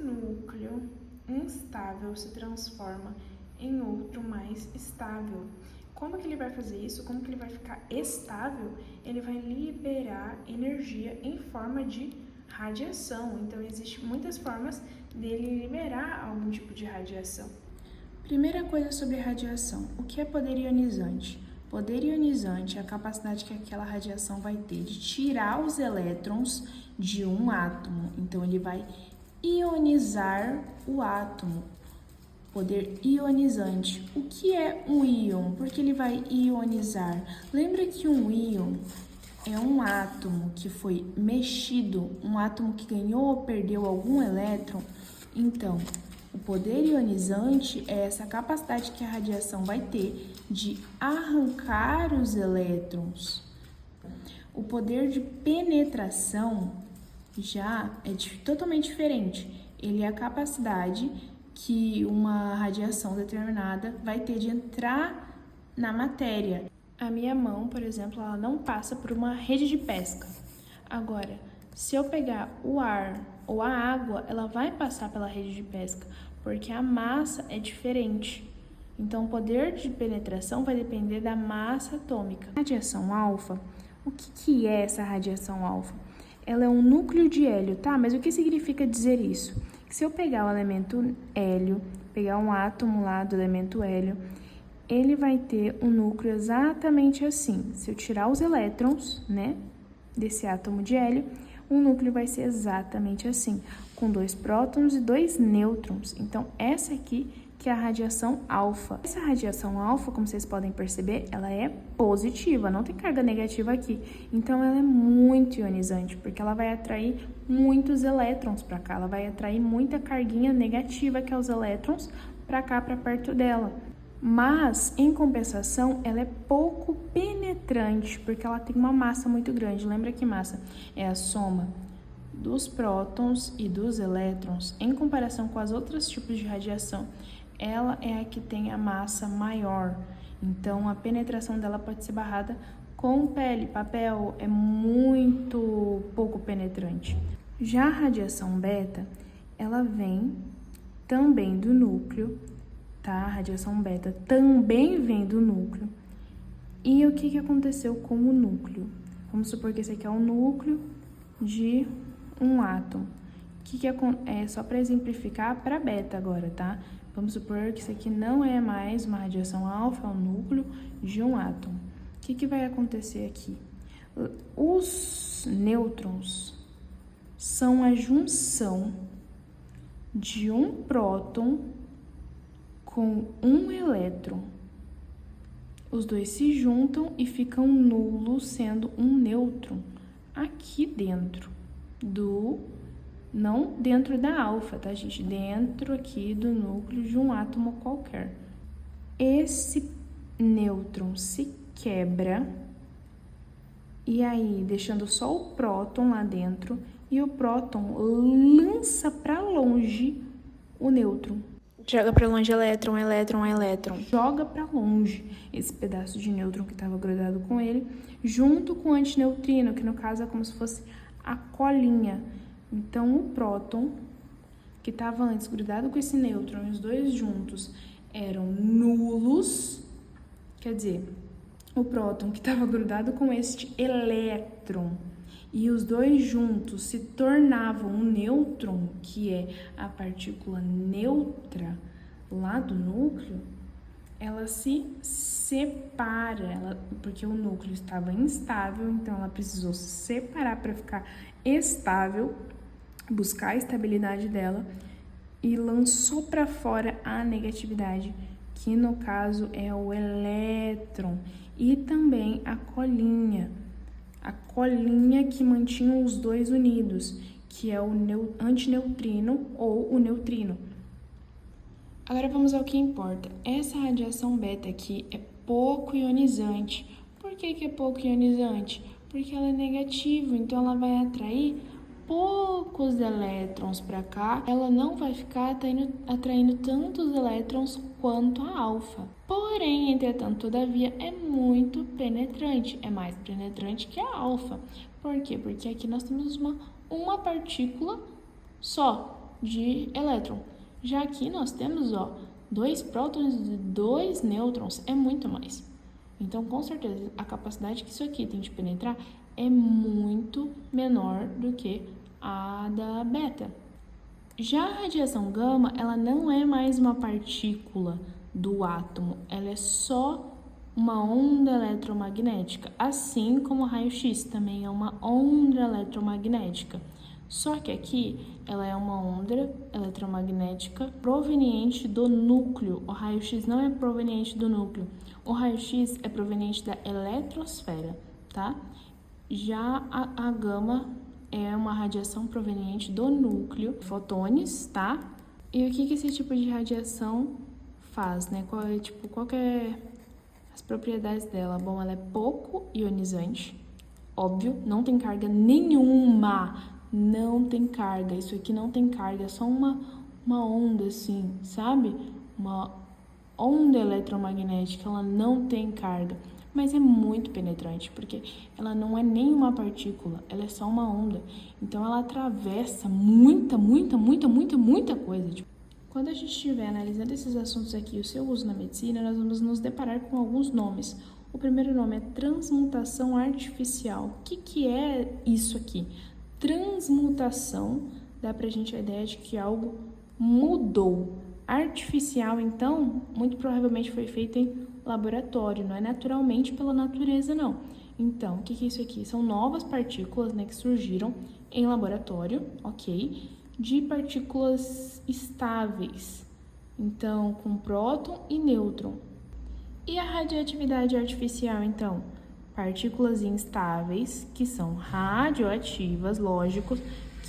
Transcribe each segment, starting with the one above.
núcleo instável se transforma em outro mais estável. Como que ele vai fazer isso? Como que ele vai ficar estável? Ele vai liberar energia em forma de radiação. Então, existem muitas formas dele liberar algum tipo de radiação. Primeira coisa sobre radiação. O que é poder ionizante? Poder ionizante é a capacidade que aquela radiação vai ter de tirar os elétrons de um átomo. Então, ele vai ionizar o átomo. Poder ionizante. O que é um íon? Porque ele vai ionizar. Lembra que um íon é um átomo que foi mexido, um átomo que ganhou ou perdeu algum elétron? Então, o poder ionizante é essa capacidade que a radiação vai ter de arrancar os elétrons. O poder de penetração já é totalmente diferente. Ele é a capacidade que uma radiação determinada vai ter de entrar na matéria. A minha mão, por exemplo, ela não passa por uma rede de pesca. Agora, se eu pegar o ar ou a água, ela vai passar pela rede de pesca, porque a massa é diferente. Então, o poder de penetração vai depender da massa atômica. Radiação alfa, o que é essa radiação alfa? Ela é um núcleo de hélio, tá? Mas o que significa dizer isso? Se eu pegar o elemento hélio, pegar um átomo lá do elemento hélio, ele vai ter um núcleo exatamente assim. Se eu tirar os elétrons, né, desse átomo de hélio, o núcleo vai ser exatamente assim, com 2 prótons e 2 nêutrons. Então, essa aqui que é a radiação alfa. Essa radiação alfa, como vocês podem perceber, ela é positiva, não tem carga negativa aqui. Então, ela é muito ionizante, porque ela vai atrair muitos elétrons para cá. Ela vai atrair muita carguinha negativa, que é os elétrons, para cá, para perto dela. Mas, em compensação, ela é pouco penetrante, porque ela tem uma massa muito grande. Lembra que massa é a soma dos prótons e dos elétrons, em comparação com as outros tipos de radiação. Ela é a que tem a massa maior, então a penetração dela pode ser barrada com pele. Papel é muito pouco penetrante. Já a radiação beta, ela vem também do núcleo, tá? A radiação beta também vem do núcleo. E o que aconteceu com o núcleo? Vamos supor que esse aqui é o núcleo de um átomo. É só para exemplificar para beta agora, tá? Vamos supor que isso aqui não é mais uma radiação alfa, é um núcleo de um átomo. O que vai acontecer aqui? Os nêutrons são a junção de um próton com um elétron. Os dois se juntam e ficam nulos, sendo um nêutron aqui dentro não dentro da alfa, tá, gente? Dentro aqui do núcleo de um átomo qualquer. Esse nêutron se quebra e aí, deixando só o próton lá dentro, e o próton lança para longe o nêutron. Joga para longe elétron, elétron, elétron. Joga para longe esse pedaço de nêutron que estava grudado com ele, junto com o antineutrino, que no caso é como se fosse a colinha. Então, o próton, que estava antes grudado com esse nêutron, os dois juntos eram nulos, quer dizer, o próton que estava grudado com este elétron e os dois juntos se tornavam um nêutron, que é a partícula neutra lá do núcleo, ela se separa, porque o núcleo estava instável, então ela precisou se separar para ficar estável, buscar a estabilidade dela e lançou para fora a negatividade, que no caso é o elétron, e também a colinha que mantinha os dois unidos, que é o antineutrino ou o neutrino. Agora vamos ao que importa. Essa radiação beta aqui é pouco ionizante. Por que é pouco ionizante? Porque ela é negativa, então ela vai atrair poucos elétrons para cá. Ela não vai ficar atraindo tantos elétrons quanto a alfa. Porém, entretanto, todavia, é muito penetrante. É mais penetrante que a alfa. Por quê? Porque aqui nós temos uma partícula só. de elétron. Já aqui nós temos, 2 prótons e 2 nêutrons, é muito mais. Então, com certeza, a capacidade que isso aqui tem de penetrar é muito menor do que a da beta. Já a radiação gama, ela não é mais uma partícula do átomo, ela é só uma onda eletromagnética, assim como o raio-x também é uma onda eletromagnética. Só que aqui ela é uma onda eletromagnética proveniente do núcleo. O raio-x não é proveniente do núcleo. O raio-x é proveniente da eletrosfera, tá? Já a gama é uma radiação proveniente do núcleo, fotões, tá? E o que esse tipo de radiação faz, né? Qual que é as propriedades dela? Bom, ela é pouco ionizante, óbvio, não tem carga nenhuma, não tem carga, isso aqui não tem carga, é só uma onda assim, sabe? Uma onda eletromagnética, ela não tem carga, mas é muito penetrante, porque ela não é nem uma partícula, ela é só uma onda, então ela atravessa muita coisa. Quando a gente estiver analisando esses assuntos aqui, o seu uso na medicina, nós vamos nos deparar com alguns nomes. O primeiro nome é transmutação artificial. O que é isso aqui? Transmutação dá pra gente a ideia de que algo mudou. Artificial, então, muito provavelmente foi feito em laboratório, não é naturalmente pela natureza, não. Então, o que é isso aqui? São novas partículas, né, que surgiram em laboratório, ok? De partículas estáveis, então, com próton e nêutron. E a radioatividade artificial, então? Partículas instáveis, que são radioativas, lógicos,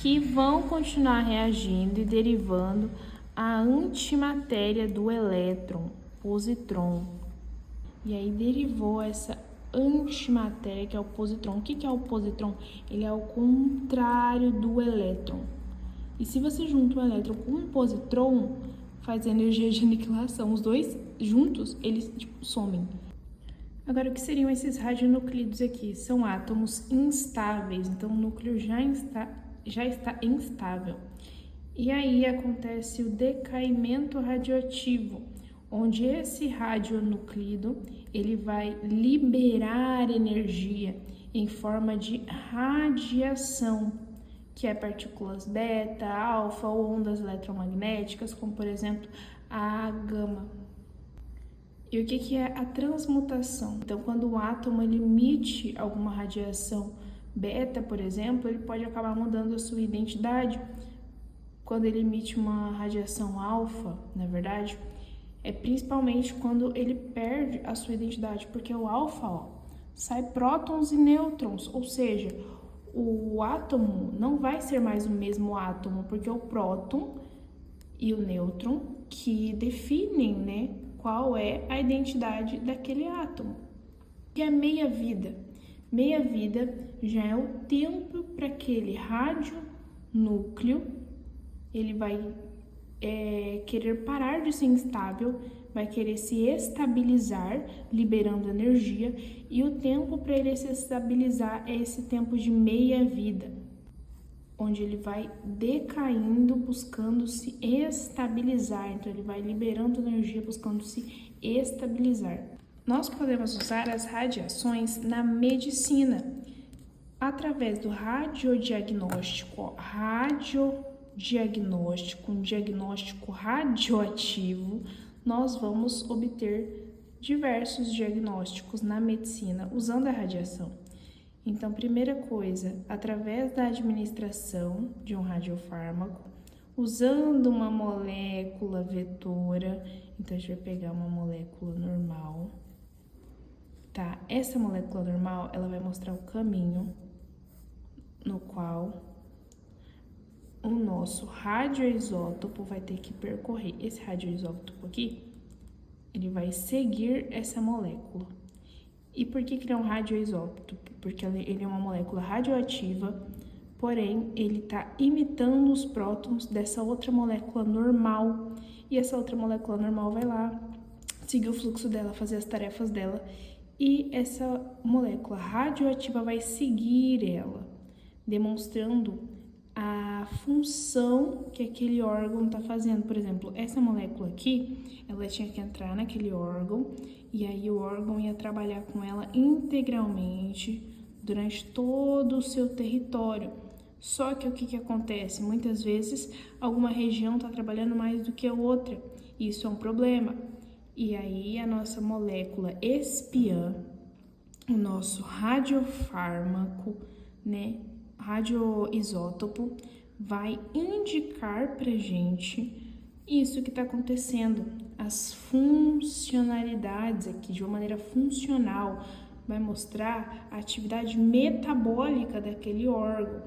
que vão continuar reagindo e derivando a antimatéria do elétron, positron. E aí derivou essa antimatéria, que é o positron. O que é o positron? Ele é o contrário do elétron. E se você junta um elétron com um positron, faz energia de aniquilação. Os dois juntos, eles somem. Agora, o que seriam esses radionuclídeos aqui? São átomos instáveis, então o núcleo já está instável. E aí acontece o decaimento radioativo, onde esse radionuclídeo ele vai liberar energia em forma de radiação, que é partículas beta, alfa ou ondas eletromagnéticas, como por exemplo a gama. E o que é a transmutação? Então, quando o átomo ele emite alguma radiação beta, por exemplo, ele pode acabar mudando a sua identidade. Quando ele emite uma radiação alfa, na verdade, é principalmente quando ele perde a sua identidade, porque o alfa, sai prótons e nêutrons, ou seja, o átomo não vai ser mais o mesmo átomo, porque o próton e o nêutron que definem, né, qual é a identidade daquele átomo. E a meia-vida? Meia-vida já é o tempo para aquele radionúcleo, ele vai querer parar de ser instável, vai querer se estabilizar, liberando energia, e o tempo para ele se estabilizar é esse tempo de meia-vida, onde ele vai decaindo, buscando se estabilizar. Então, ele vai liberando energia, buscando se estabilizar. Nós podemos usar as radiações na medicina, através do radiodiagnóstico, um diagnóstico radioativo, nós vamos obter diversos diagnósticos na medicina usando a radiação. Então, primeira coisa, através da administração de um radiofármaco, usando uma molécula vetora, então a gente vai pegar uma molécula normal, tá? Essa molécula normal, ela vai mostrar o caminho no qual o nosso radioisótopo vai ter que percorrer. Esse radioisótopo aqui, ele vai seguir essa molécula. E por que ele é um radioisótopo? Porque ele é uma molécula radioativa, porém, ele está imitando os prótons dessa outra molécula normal. E essa outra molécula normal vai lá, seguir o fluxo dela, fazer as tarefas dela. E essa molécula radioativa vai seguir ela, demonstrando a função que aquele órgão está fazendo. Por exemplo, essa molécula aqui, ela tinha que entrar naquele órgão e aí o órgão ia trabalhar com ela integralmente durante todo o seu território. Só que o que acontece? Muitas vezes alguma região está trabalhando mais do que a outra. Isso é um problema. E aí a nossa molécula espiã, o nosso radiofármaco, né, radioisótopo, vai indicar pra gente isso que está acontecendo, as funcionalidades aqui, de uma maneira funcional, vai mostrar a atividade metabólica daquele órgão.